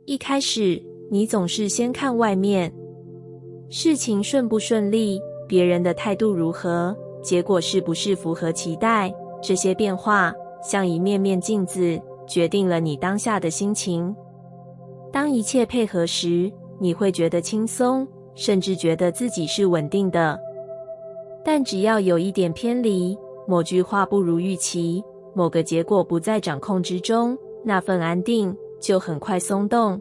一开始，你总是先看外面，事情顺不顺利，别人的态度如何，结果是不是符合期待，这些变化像一面面镜子，决定了你当下的心情。当一切配合时，你会觉得轻松，甚至觉得自己是稳定的。但只要有一点偏离，某句话不如预期，某个结果不在掌控之中，那份安定就很快松动。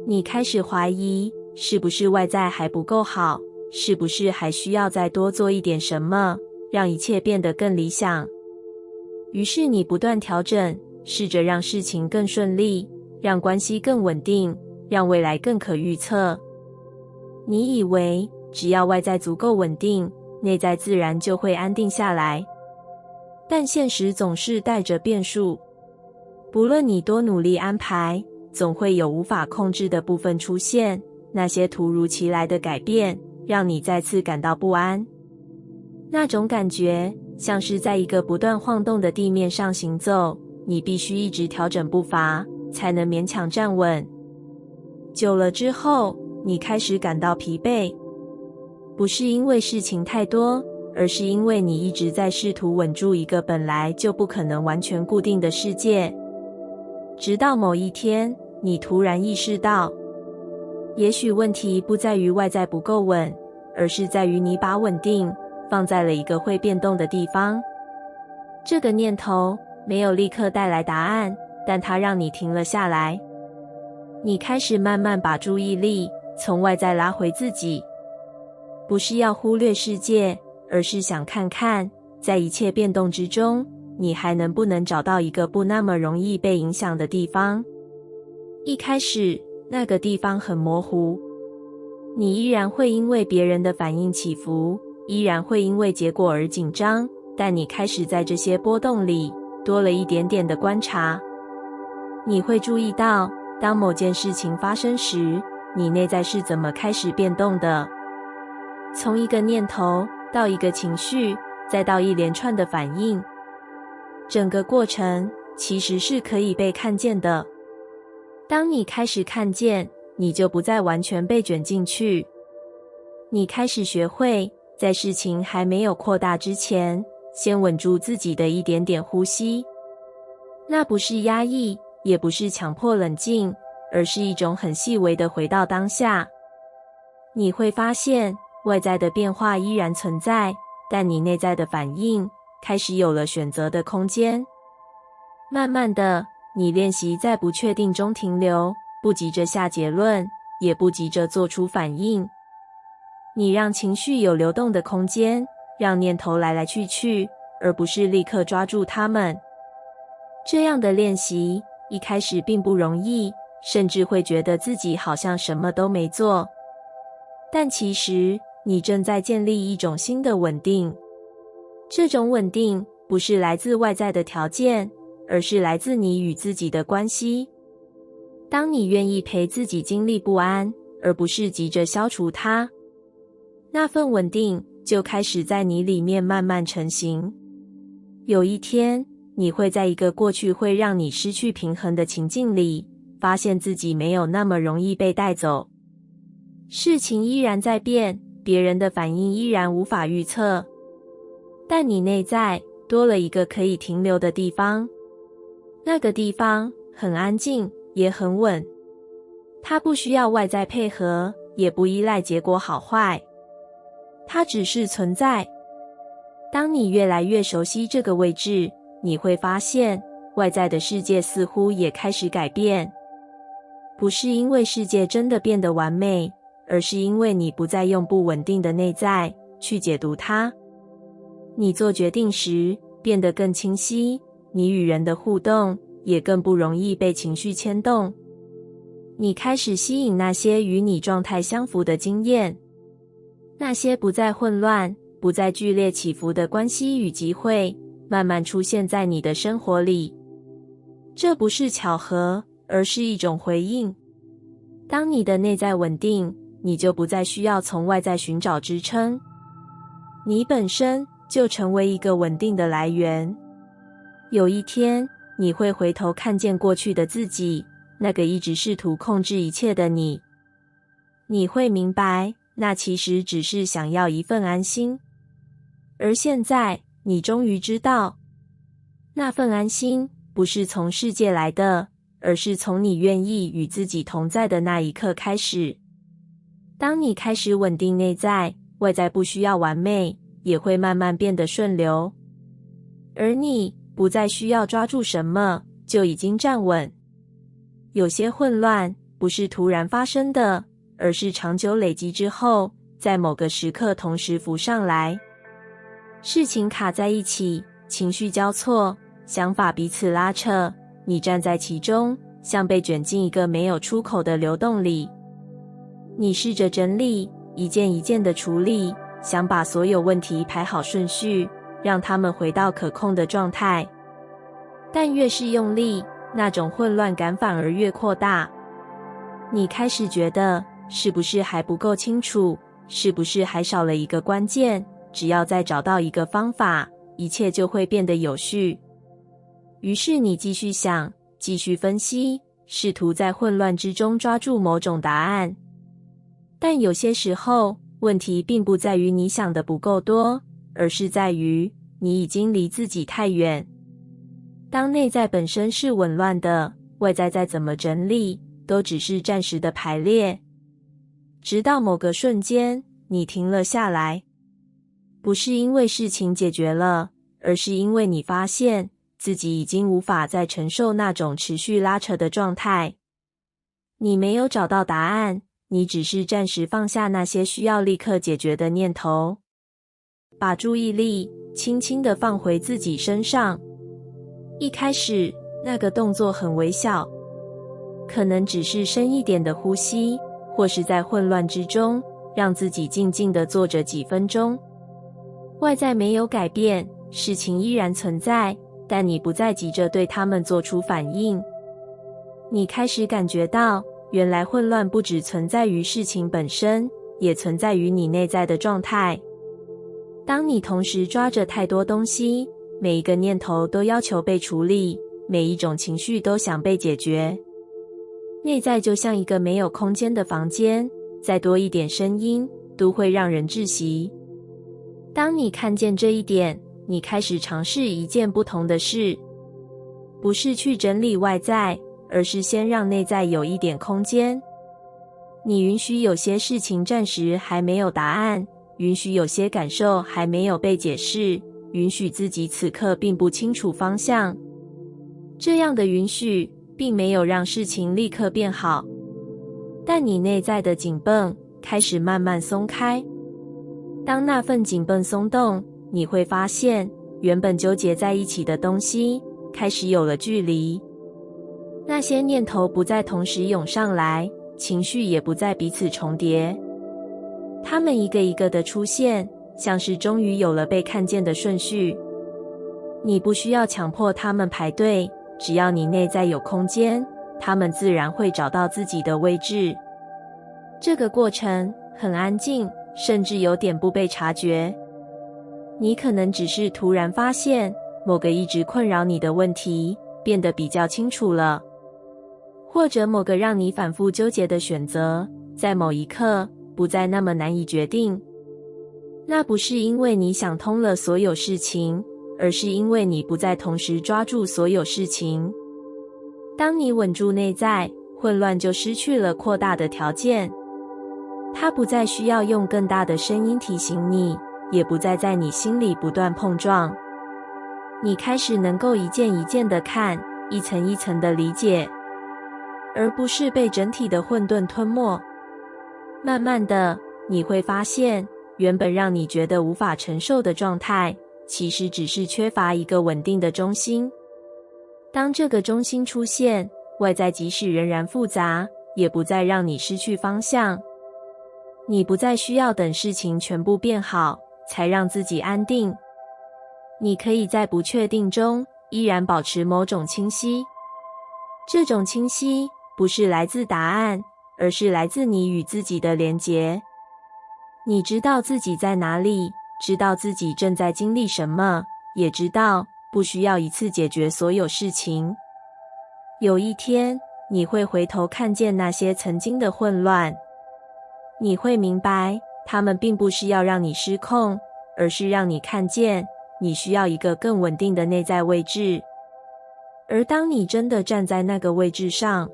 你开始怀疑，是不是外在还不够好，是不是还需要再多做一点什么，让一切变得更理想。于是你不断调整，试着让事情更顺利，让关系更稳定，让未来更可预测。你以为只要外在足够稳定，内在自然就会安定下来。但现实总是带着变数，不论你多努力安排，总会有无法控制的部分出现，那些突如其来的改变，让你再次感到不安。那种感觉像是在一个不断晃动的地面上行走，你必须一直调整步伐，才能勉强站稳。久了之后，你开始感到疲惫，不是因为事情太多，而是因为你一直在试图稳住一个本来就不可能完全固定的世界。直到某一天，你突然意识到，也许问题不在于外在不够稳，而是在于你把稳定放在了一个会变动的地方。这个念头没有立刻带来答案，但它让你停了下来。你开始慢慢把注意力从外在拉回自己，不是要忽略世界，而是想看看，在一切变动之中，你还能不能找到一个不那么容易被影响的地方。一开始，那个地方很模糊，你依然会因为别人的反应起伏，依然会因为结果而紧张，但你开始在这些波动里多了一点点的观察。你会注意到，当某件事情发生时，你内在是怎么开始变动的。从一个念头到一个情绪，再到一连串的反应，整个过程其实是可以被看见的。当你开始看见，你就不再完全被卷进去。你开始学会，在事情还没有扩大之前，先稳住自己的一点点呼吸。那不是压抑，也不是强迫冷静，而是一种很细微的回到当下。你会发现，外在的变化依然存在，但你内在的反应开始有了选择的空间。慢慢的，你练习在不确定中停留，不急着下结论，也不急着做出反应。你让情绪有流动的空间，让念头来来去去，而不是立刻抓住它们。这样的练习一开始并不容易，甚至会觉得自己好像什么都没做。但其实，你正在建立一种新的稳定。这种稳定不是来自外在的条件，而是来自你与自己的关系。当你愿意陪自己经历不安，而不是急着消除它，那份稳定就开始在你里面慢慢成型。有一天，你会在一个过去会让你失去平衡的情境里，发现自己没有那么容易被带走。事情依然在变，别人的反应依然无法预测，但你内在多了一个可以停留的地方。那个地方很安静，也很稳。它不需要外在配合，也不依赖结果好坏。它只是存在。当你越来越熟悉这个位置，你会发现，外在的世界似乎也开始改变。不是因为世界真的变得完美，而是因为你不再用不稳定的内在去解读它。你做决定时变得更清晰，你与人的互动也更不容易被情绪牵动。你开始吸引那些与你状态相符的经验，那些不再混乱、不再剧烈起伏的关系与机会，慢慢出现在你的生活里。这不是巧合，而是一种回应。当你的内在稳定，你就不再需要从外在寻找支撑，你本身就成为一个稳定的来源。有一天，你会回头看见过去的自己，那个一直试图控制一切的你。你会明白，那其实只是想要一份安心。而现在，你终于知道，那份安心不是从世界来的，而是从你愿意与自己同在的那一刻开始。当你开始稳定内在，外在不需要完美，也会慢慢变得顺流。而你不再需要抓住什么，就已经站稳。有些混乱不是突然发生的，而是长久累积之后，在某个时刻同时浮上来。事情卡在一起，情绪交错，想法彼此拉扯，你站在其中，像被卷进一个没有出口的流动里。你试着整理，一件一件的处理，想把所有问题排好顺序，让他们回到可控的状态。但越是用力，那种混乱感反而越扩大。你开始觉得，是不是还不够清楚？是不是还少了一个关键？只要再找到一个方法，一切就会变得有序。于是你继续想，继续分析，试图在混乱之中抓住某种答案。但有些时候，问题并不在于你想的不够多，而是在于你已经离自己太远。当内在本身是紊乱的，外在再怎么整理，都只是暂时的排列。直到某个瞬间，你停了下来。不是因为事情解决了，而是因为你发现自己已经无法再承受那种持续拉扯的状态。你没有找到答案，你只是暂时放下那些需要立刻解决的念头，把注意力轻轻地放回自己身上。一开始，那个动作很微小，可能只是深一点的呼吸，或是在混乱之中，让自己静静地坐着几分钟。外在没有改变，事情依然存在，但你不再急着对它们做出反应。你开始感觉到，原来混乱不只存在于事情本身，也存在于你内在的状态。当你同时抓着太多东西，每一个念头都要求被处理，每一种情绪都想被解决。内在就像一个没有空间的房间，再多一点声音都会让人窒息。当你看见这一点，你开始尝试一件不同的事，不是去整理外在，而是先让内在有一点空间。你允许有些事情暂时还没有答案，允许有些感受还没有被解释，允许自己此刻并不清楚方向。这样的允许并没有让事情立刻变好，但你内在的紧绷开始慢慢松开。当那份紧绷松动，你会发现原本纠结在一起的东西开始有了距离。那些念头不再同时涌上来，情绪也不再彼此重叠。它们一个一个的出现，像是终于有了被看见的顺序。你不需要强迫它们排队，只要你内在有空间，它们自然会找到自己的位置。这个过程很安静，甚至有点不被察觉。你可能只是突然发现，某个一直困扰你的问题变得比较清楚了，或者某个让你反复纠结的选择，在某一刻不再那么难以决定。那不是因为你想通了所有事情，而是因为你不再同时抓住所有事情。当你稳住内在，混乱就失去了扩大的条件。它不再需要用更大的声音提醒你，也不再在你心里不断碰撞。你开始能够一件一件的看，一层一层的理解，而不是被整体的混沌吞没。慢慢的，你会发现，原本让你觉得无法承受的状态，其实只是缺乏一个稳定的中心。当这个中心出现，外在即使仍然复杂，也不再让你失去方向。你不再需要等事情全部变好，才让自己安定。你可以在不确定中，依然保持某种清晰。这种清晰，不是来自答案，而是来自你与自己的连结。你知道自己在哪里，知道自己正在经历什么，也知道不需要一次解决所有事情。有一天，你会回头看见那些曾经的混乱，你会明白，它们并不是要让你失控，而是让你看见，你需要一个更稳定的内在位置。而当你真的站在那个位置上，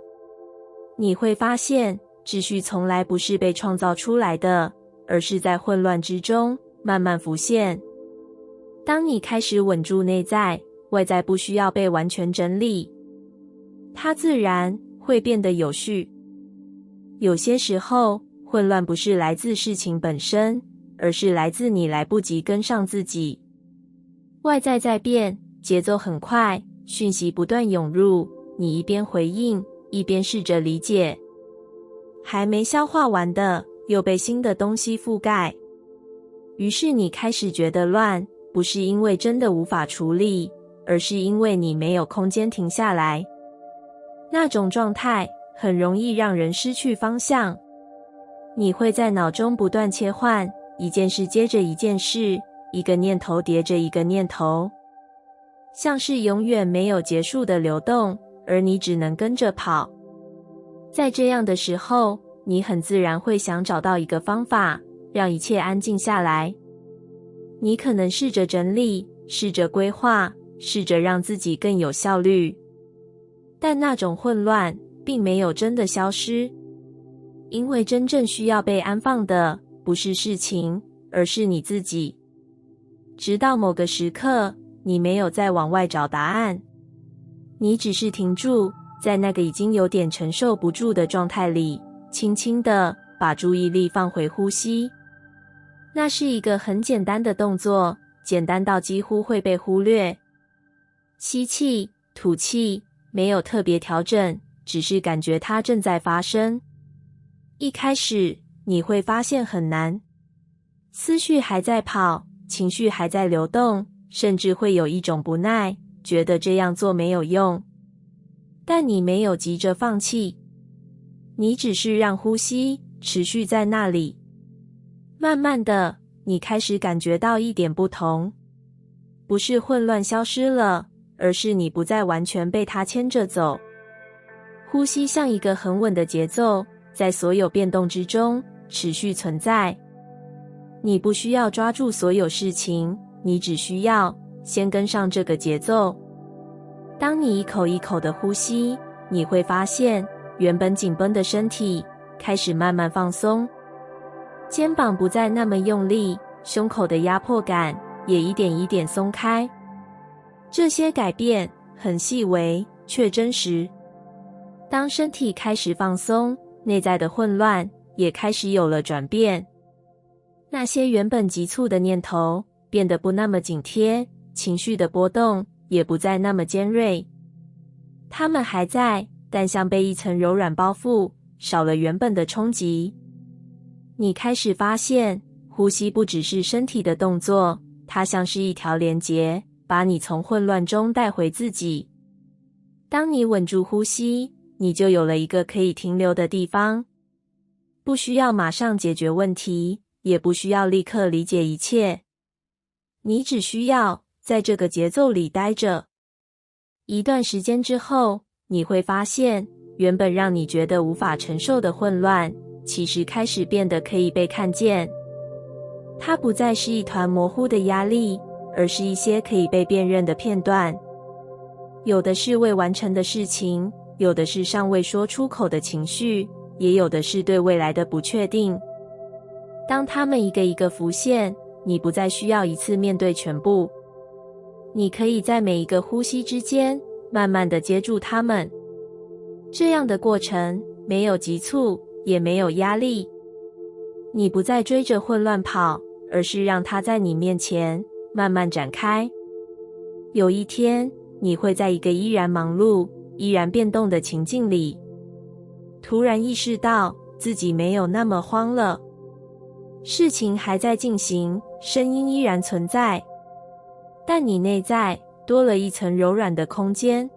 你会发现，秩序从来不是被创造出来的，而是在混乱之中慢慢浮现。当你开始稳住内在，外在不需要被完全整理，它自然会变得有序。有些时候，混乱不是来自事情本身，而是来自你来不及跟上自己。外在在变，节奏很快，讯息不断涌入，你一边回应，一边试着理解。还没消化完的，又被新的东西覆盖。于是你开始觉得乱，不是因为真的无法处理，而是因为你没有空间停下来。那种状态很容易让人失去方向。你会在脑中不断切换，一件事接着一件事，一个念头叠着一个念头，像是永远没有结束的流动，而你只能跟着跑。在这样的时候，你很自然会想找到一个方法，让一切安静下来。你可能试着整理，试着规划，试着让自己更有效率。但那种混乱并没有真的消失，因为真正需要被安放的不是事情，而是你自己。直到某个时刻，你没有再往外找答案，你只是停住在那个已经有点承受不住的状态里，轻轻地把注意力放回呼吸。那是一个很简单的动作，简单到几乎会被忽略。吸气，吐气，没有特别调整，只是感觉它正在发生。一开始你会发现很难，思绪还在跑，情绪还在流动，甚至会有一种不耐，觉得这样做没有用。但你没有急着放弃，你只是让呼吸持续在那里。慢慢的，你开始感觉到一点不同，不是混乱消失了，而是你不再完全被它牵着走。呼吸像一个很稳的节奏，在所有变动之中持续存在。你不需要抓住所有事情，你只需要先跟上这个节奏。当你一口一口的呼吸，你会发现原本紧绷的身体开始慢慢放松，肩膀不再那么用力，胸口的压迫感也一点一点松开。这些改变很细微，却真实。当身体开始放松，内在的混乱也开始有了转变。那些原本急促的念头变得不那么紧贴，情绪的波动也不再那么尖锐。它们还在，但像被一层柔软包覆，少了原本的冲击。你开始发现，呼吸不只是身体的动作，它像是一条连结，把你从混乱中带回自己。当你稳住呼吸，你就有了一个可以停留的地方。不需要马上解决问题，也不需要立刻理解一切。你只需要在这个节奏里待着。一段时间之后，你会发现，原本让你觉得无法承受的混乱，其实开始变得可以被看见。它不再是一团模糊的压力，而是一些可以被辨认的片段。有的是未完成的事情，有的是尚未说出口的情绪，也有的是对未来的不确定。当它们一个一个浮现，你不再需要一次面对全部。你可以在每一个呼吸之间，慢慢地接住它们。这样的过程没有急促，也没有压力。你不再追着混乱跑，而是让它在你面前慢慢展开。有一天，你会在一个依然忙碌、依然变动的情境里，突然意识到自己没有那么慌了。事情还在进行，声音依然存在，但你内在多了一层柔软的空间。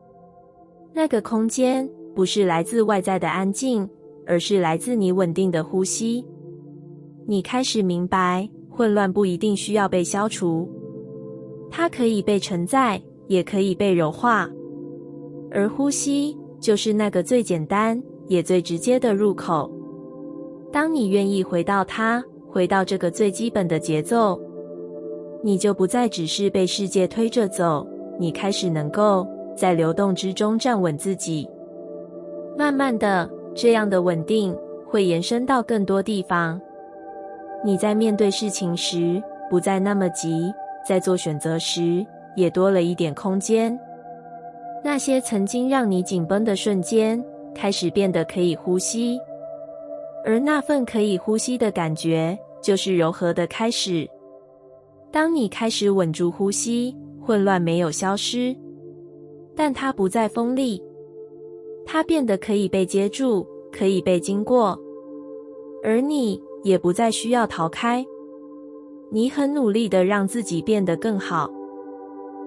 那个空间不是来自外在的安静，而是来自你稳定的呼吸。你开始明白，混乱不一定需要被消除，它可以被承载，也可以被柔化。而呼吸就是那个最简单也最直接的入口。当你愿意回到它，回到这个最基本的节奏，你就不再只是被世界推着走，你开始能够在流动之中站稳自己。慢慢的，这样的稳定会延伸到更多地方。你在面对事情时不再那么急，在做选择时也多了一点空间。那些曾经让你紧绷的瞬间开始变得可以呼吸，而那份可以呼吸的感觉就是柔和的开始。当你开始稳住呼吸，混乱没有消失，但它不再锋利，它变得可以被接住，可以被经过，而你也不再需要逃开。你很努力地让自己变得更好，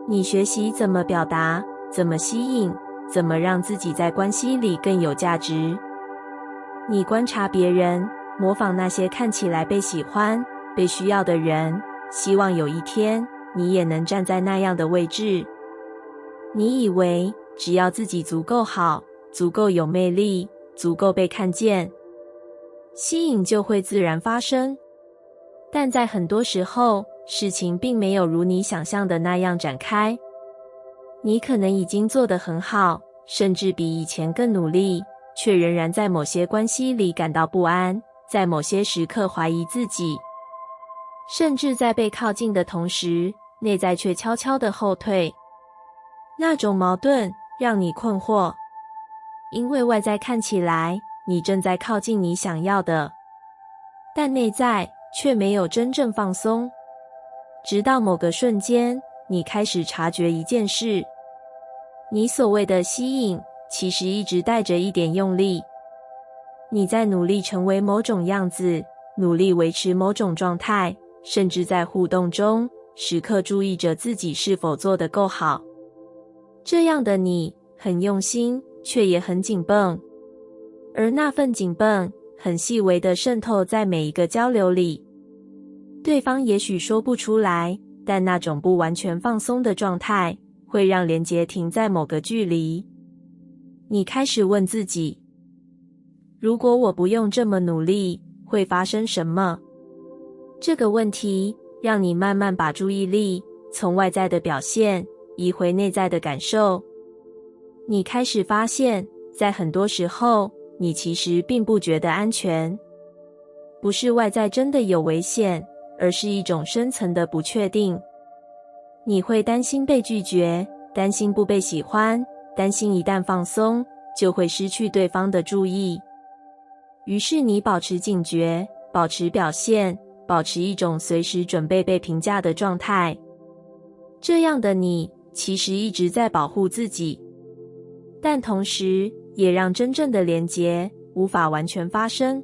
你学习怎么表达，怎么吸引，怎么让自己在关系里更有价值。你观察别人，模仿那些看起来被喜欢、被需要的人，希望有一天你也能站在那样的位置。你以为只要自己足够好，足够有魅力，足够被看见，吸引就会自然发生。但在很多时候，事情并没有如你想象的那样展开。你可能已经做得很好，甚至比以前更努力，却仍然在某些关系里感到不安，在某些时刻怀疑自己，甚至在被靠近的同时，内在却悄悄地后退。那种矛盾让你困惑，因为外在看起来你正在靠近你想要的，但内在却没有真正放松。直到某个瞬间，你开始察觉一件事，你所谓的吸引其实一直带着一点用力。你在努力成为某种样子，努力维持某种状态，甚至在互动中时刻注意着自己是否做得够好。这样的你很用心，却也很紧绷，而那份紧绷很细微地渗透在每一个交流里。对方也许说不出来，但那种不完全放松的状态会让连结停在某个距离。你开始问自己，如果我不用这么努力，会发生什么？这个问题让你慢慢把注意力从外在的表现移回内在的感受。你开始发现，在很多时候，你其实并不觉得安全。不是外在真的有危险，而是一种深层的不确定。你会担心被拒绝，担心不被喜欢，担心一旦放松，就会失去对方的注意。于是你保持警觉，保持表现，保持一种随时准备被评价的状态。这样的你其实一直在保护自己，但同时也让真正的连结无法完全发生。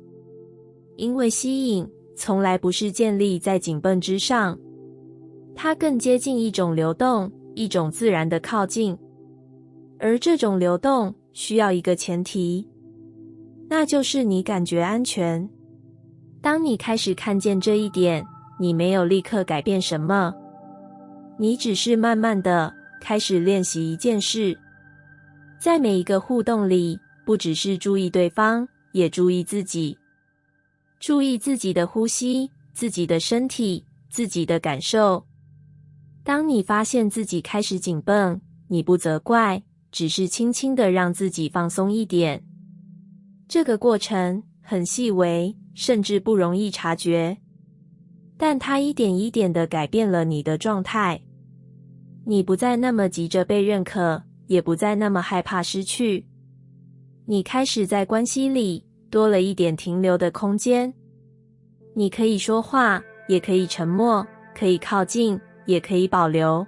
因为吸引从来不是建立在紧绷之上，它更接近一种流动，一种自然的靠近。而这种流动需要一个前提，那就是你感觉安全。当你开始看见这一点，你没有立刻改变什么，你只是慢慢的开始练习一件事，在每一个互动里，不只是注意对方，也注意自己。注意自己的呼吸，自己的身体，自己的感受。当你发现自己开始紧绷，你不责怪，只是轻轻地让自己放松一点。这个过程很细微，甚至不容易察觉，但它一点一点地改变了你的状态。你不再那么急着被认可，也不再那么害怕失去。你开始在关系里多了一点停留的空间。你可以说话，也可以沉默，可以靠近，也可以保留。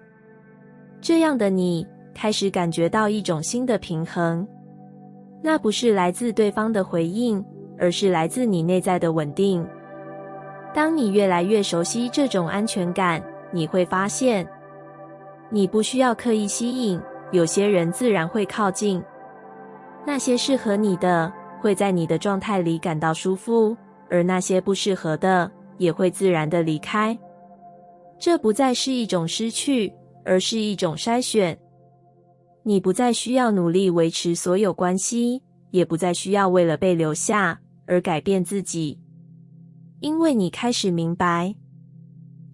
这样的你开始感觉到一种新的平衡，那不是来自对方的回应，而是来自你内在的稳定。当你越来越熟悉这种安全感，你会发现，你不需要刻意吸引，有些人自然会靠近。那些适合你的，会在你的状态里感到舒服，而那些不适合的，也会自然地离开。这不再是一种失去，而是一种筛选。你不再需要努力维持所有关系，也不再需要为了被留下而改变自己，因为你开始明白，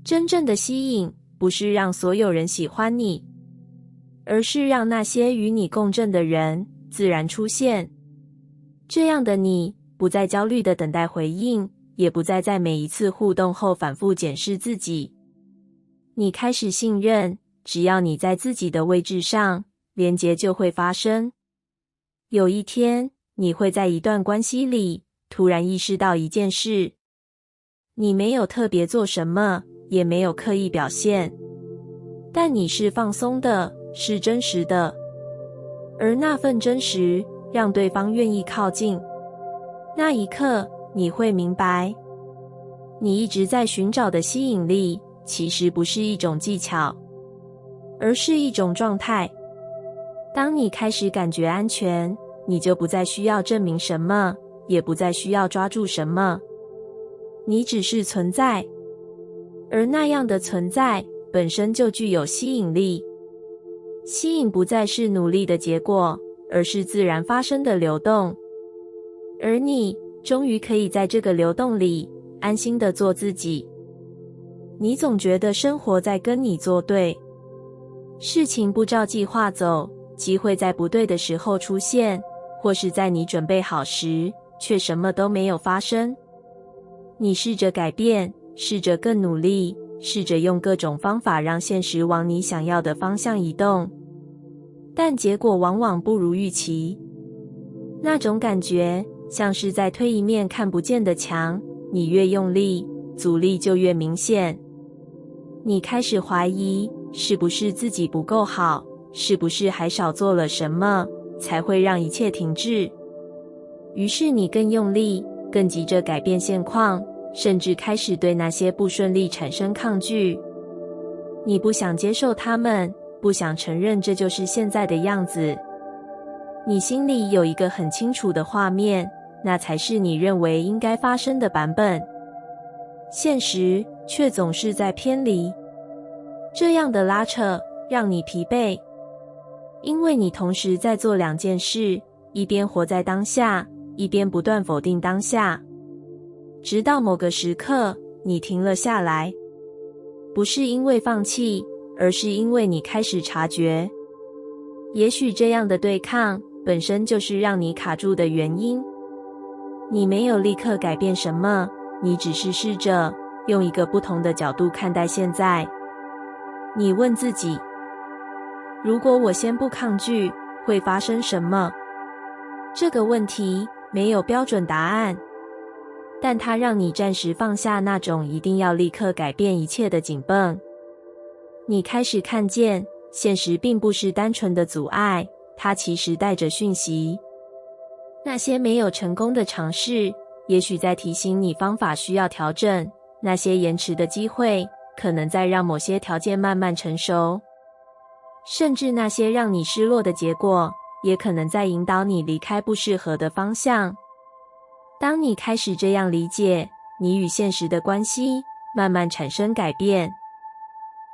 真正的吸引不是让所有人喜欢你，而是让那些与你共振的人自然出现。这样的你不再焦虑地等待回应，也不再在每一次互动后反复检视自己。你开始信任，只要你在自己的位置上，连结就会发生。有一天，你会在一段关系里突然意识到一件事，你没有特别做什么，也没有刻意表现，但你是放松的，是真实的，而那份真实让对方愿意靠近。那一刻，你会明白，你一直在寻找的吸引力其实不是一种技巧，而是一种状态。当你开始感觉安全，你就不再需要证明什么，也不再需要抓住什么，你只是存在，而那样的存在本身就具有吸引力。吸引不再是努力的结果，而是自然发生的流动，而你终于可以在这个流动里安心地做自己。你总觉得生活在跟你作对，事情不照计划走，机会在不对的时候出现，或是在你准备好时，却什么都没有发生。你试着改变，试着更努力，试着用各种方法让现实往你想要的方向移动，但结果往往不如预期。那种感觉像是在推一面看不见的墙，你越用力，阻力就越明显。你开始怀疑，是不是自己不够好，是不是还少做了什么，才会让一切停滞。于是你更用力，更急着改变现况，甚至开始对那些不顺利产生抗拒。你不想接受他们，不想承认这就是现在的样子。你心里有一个很清楚的画面，那才是你认为应该发生的版本。现实却总是在偏离，这样的拉扯让你疲惫，因为你同时在做两件事，一边活在当下，一边不断否定当下。直到某个时刻，你停了下来，不是因为放弃，而是因为你开始察觉，也许这样的对抗本身就是让你卡住的原因。你没有立刻改变什么，你只是试着用一个不同的角度看待现在。你问自己，如果我先不抗拒，会发生什么？这个问题没有标准答案，但它让你暂时放下那种一定要立刻改变一切的紧绷。你开始看见，现实并不是单纯的阻碍，它其实带着讯息。那些没有成功的尝试，也许在提醒你方法需要调整；那些延迟的机会，可能在让某些条件慢慢成熟；甚至那些让你失落的结果，也可能在引导你离开不适合的方向。当你开始这样理解，你与现实的关系慢慢产生改变。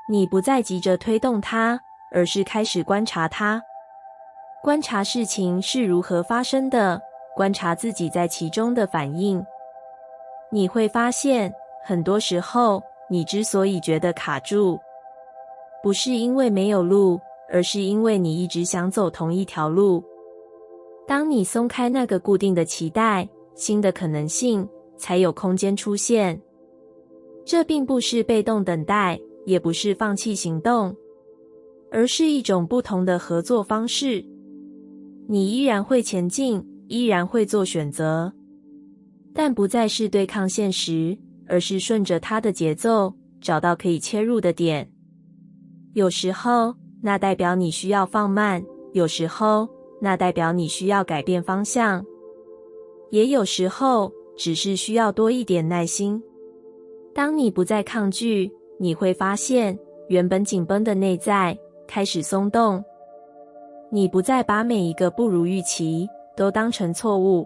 你不再急着推动它，而是开始观察它。观察事情是如何发生的，观察自己在其中的反应。你会发现，很多时候，你之所以觉得卡住，不是因为没有路，而是因为你一直想走同一条路。当你松开那个固定的期待，新的可能性才有空间出现。这并不是被动等待，也不是放弃行动，而是一种不同的合作方式。你依然会前进，依然会做选择，但不再是对抗现实，而是顺着它的节奏，找到可以切入的点。有时候，那代表你需要放慢；有时候，那代表你需要改变方向；也有时候，只是需要多一点耐心。当你不再抗拒，你会发现，原本紧绷的内在开始松动。你不再把每一个不如预期都当成错误，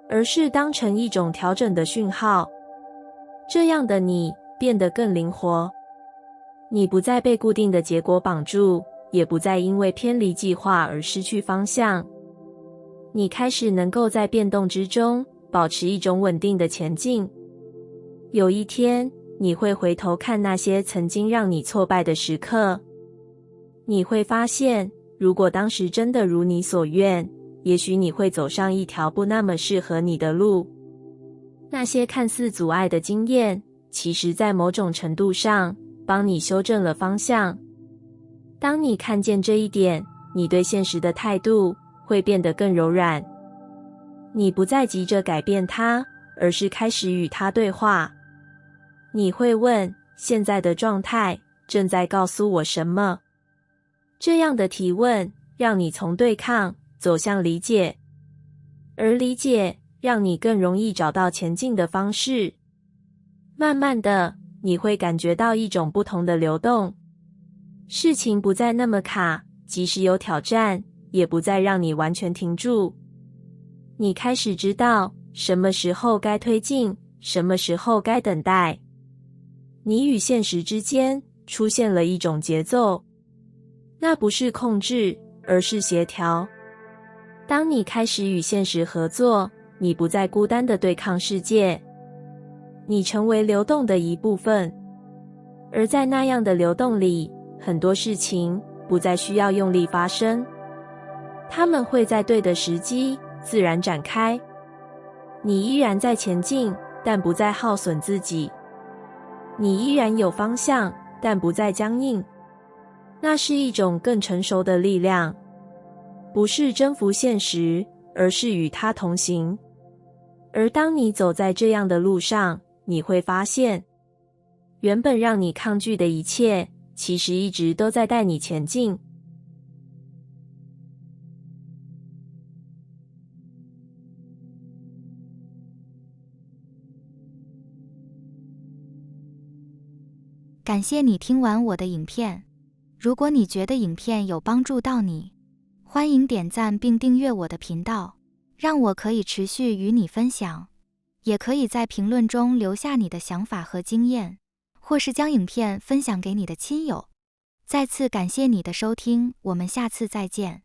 而是当成一种调整的讯号。这样的你变得更灵活。你不再被固定的结果绑住，也不再因为偏离计划而失去方向。你开始能够在变动之中保持一种稳定的前进。有一天，你会回头看那些曾经让你挫败的时刻，你会发现，如果当时真的如你所愿，也许你会走上一条不那么适合你的路。那些看似阻碍的经验，其实在某种程度上帮你修正了方向。当你看见这一点，你对现实的态度会变得更柔软。你不再急着改变它，而是开始与它对话。你会问，现在的状态正在告诉我什么？这样的提问让你从对抗走向理解，而理解让你更容易找到前进的方式。慢慢的，你会感觉到一种不同的流动，事情不再那么卡，即使有挑战，也不再让你完全停住。你开始知道什么时候该推进，什么时候该等待。你与现实之间出现了一种节奏，那不是控制，而是协调。当你开始与现实合作，你不再孤单地对抗世界，你成为流动的一部分。而在那样的流动里，很多事情不再需要用力发生，它们会在对的时机自然展开。你依然在前进，但不再耗损自己。你依然有方向，但不再僵硬。那是一种更成熟的力量，不是征服现实，而是与它同行。而当你走在这样的路上，你会发现，原本让你抗拒的一切，其实一直都在带你前进。感谢你听完我的影片。如果你觉得影片有帮助到你，欢迎点赞并订阅我的频道，让我可以持续与你分享。也可以在评论中留下你的想法和经验，或是将影片分享给你的亲友。再次感谢你的收听，我们下次再见。